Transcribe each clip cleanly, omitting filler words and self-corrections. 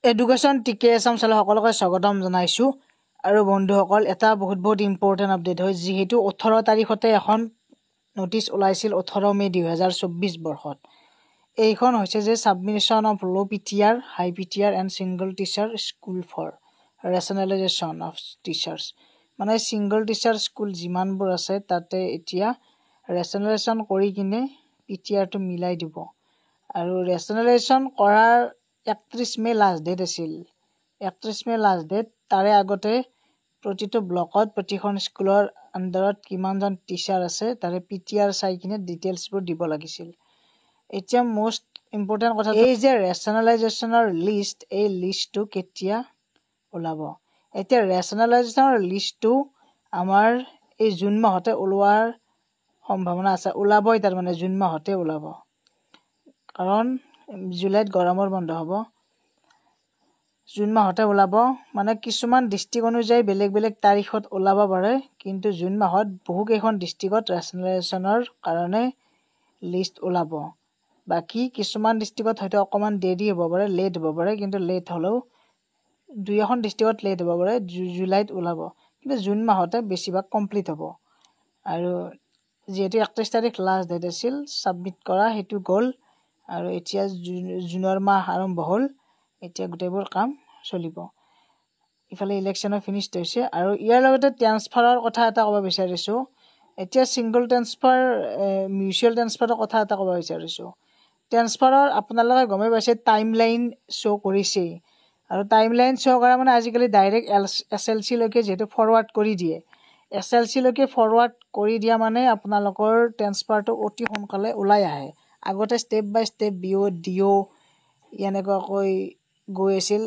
education টিকে Assam channel সকলোকে স্বাগতম জনাইছোঁ আৰু বন্ধুসকল এটা বহুত ইম্পৰ্টেণ্ট আপডেট হয় যিহেতু 18 তাৰিখতে এখন নটিচ ওলাইছিল 18 মে 2024 বৰ্ষত এইখন হৈছে যে submission of low PTR high PTR and single teacher school for rationalisation of teachers মানে ছিংগল টিচাৰ স্কুল যিমানবোৰ আছে তাতে এতিয়া ৰেচনেলাইজেশ্যন কৰি কিনে পিটিআৰটো মিলাই দিব আৰু ৰেচনেলাইজেশ্যন কৰাৰ 31 মে লাষ্ট ডেট আছিল 31 মে লাষ্ট ডেট তাৰে আগতে প্ৰতিটো ব্লকত প্ৰতিখন স্কুলৰ আণ্ডাৰত কিমানজন টিচাৰ আছে তাৰে পিটিআৰ চাই কিনে ডিটেইলছবোৰ দিব লাগিছিল এতিয়া মোষ্ট ইম্পৰ্টেণ্ট কথা এই যে ৰেচনেলাইজেশ্যনৰ লিষ্ট এই লিষ্টটো কেতিয়া ওলাব এতিয়া ৰেচনেলাইজেশ্যনৰ লিষ্টটো আমাৰ এই জুন মাহতে ওলোৱাৰ সম্ভাৱনা আছে ওলাবই তাৰমানে জুন মাহতে ওলাব কাৰণ জুলাইত গৰমৰ বন্ধ হ'ব জুন মাহতে ওলাব মানে কিছুমান ডিস্ট্ৰিক্ট অনুযায়ী বেলেগ তাৰিখত ওলাব পাৰে কিন্তু জুন মাহত বহুকেইখন ডিস্ট্ৰিক্টত ৰেচনেলাইজেশ্যনৰ কাৰণে লিষ্ট ওলাব বাকি কিছুমান ডিস্ট্ৰিক্টত হয়তো অকমান দেৰি হ'ব পাৰে লেট হ'ব পাৰে কিন্তু লেট হ'লেও দুই এখন ডিস্ট্ৰিক্টত লেট হ'ব পাৰে জুলাইত ওলাব কিন্তু জুন মাহতে বেছিভাগ কমপ্লিট হ'ব আৰু যেহেতু 31 তাৰিখ লাষ্ট ডেট আছিল সাবমিট কৰা হেতু গ'ল আৰু এতিয়া জুনৰ মাহ আৰম্ভ হ'ল এতিয়া গোটেইবোৰ কাম চলিব ইফালে ইলেকশ্যন ফিনিশ হৈছে আৰু ইয়াৰ লগতে ট্ৰান্সফাৰৰ কথা এটা ক'ব বিচাৰিছোঁ এতিয়া সিঙ্গল ট্ৰান্সফাৰ মিউচুৱেল ট্ৰান্সফাৰৰ কথা এটা ক'ব বিচাৰিছোঁ ট্ৰান্সফাৰৰ আপোনালোকে গমে পাইছে টাইমলাইন শ্ব' কৰিছে আৰু টাইমলাইন শ্ব' কৰা মানে আজিকালি ডাইৰেক্ট SLC লৈকে যেহেতু ফৰৱাৰ্ড কৰি দিয়ে SLC লৈকে ফৰৱাৰ্ড কৰি দিয়া মানে আপোনালোকৰ ট্ৰান্সফাৰটো অতি সোনকালে ওলাই আহে আগতে step by step BO DO এনেকুৱাকৈ গৈ আছিল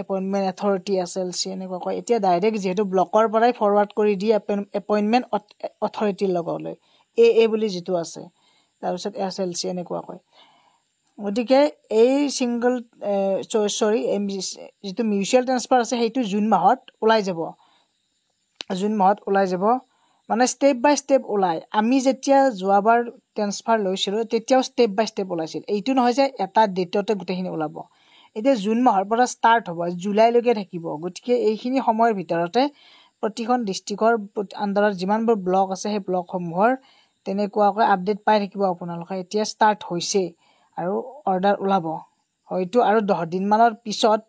এপইণ্টমেণ্ট অথৰিটি SLC এনেকুৱাকৈ এতিয়া ডাইৰেক্ট যেহেতু ব্লকৰ পৰাই ফৰৱাৰ্ড কৰি দিয়ে এপইণ্টমেণ্ট অথৰিটিৰ লগলৈ AA বুলি যিটো আছে তাৰপিছত SLC এনেকুৱাকৈ গতিকে এই ছিংগল যিটো মিউচুৱেল ট্ৰান্সফাৰ আছে সেইটো জুন মাহত ওলাই যাব মানে ষ্টেপ বাই ষ্টেপ ওলাই আমি যেতিয়া যোৱাবাৰ ট্ৰান্সফাৰ লৈছিলোঁ তেতিয়াও ষ্টেপ বাই ষ্টেপ ওলাইছিল এইটো নহয় যে এটা ডেটতে গোটেইখিনি ওলাব এতিয়া জুন মাহৰ পৰা ষ্টাৰ্ট হ'ব জুলাইলৈকে থাকিব গতিকে এইখিনি সময়ৰ ভিতৰতে প্ৰতিখন ডিস্ট্ৰিক্টৰ আণ্ডাৰত যিমানবোৰ ব্লক আছে সেই ব্লকসমূহৰ তেনেকুৱাকৈ আপডেট পাই থাকিব আপোনালোকে এতিয়া ষ্টাৰ্ট হৈছে আৰু অৰ্ডাৰ ওলাব হয়তো আৰু 10 দিনমানৰ পিছত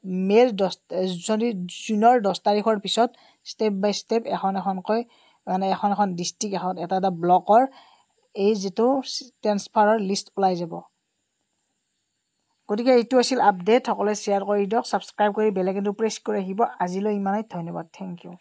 জুনৰ 10 তাৰিখৰ পিছত ষ্টেপ বাই ষ্টেপ এখনকৈ মানে এখন ডিস্ট্ৰিক্ট এটা ব্লকৰ এই যেটো ট্ৰান্সফাৰৰ লিষ্ট ওলাই যাব গতিকে এইটো আছিল আপডেট সকলোৱে শ্বেয়াৰ কৰি দিয়ক সাবস্ক্ৰাইব কৰি বেল আইকনটো প্ৰেছ কৰি আহিব আজিলৈ ইমানেই ধন্যবাদ থেংক ইউ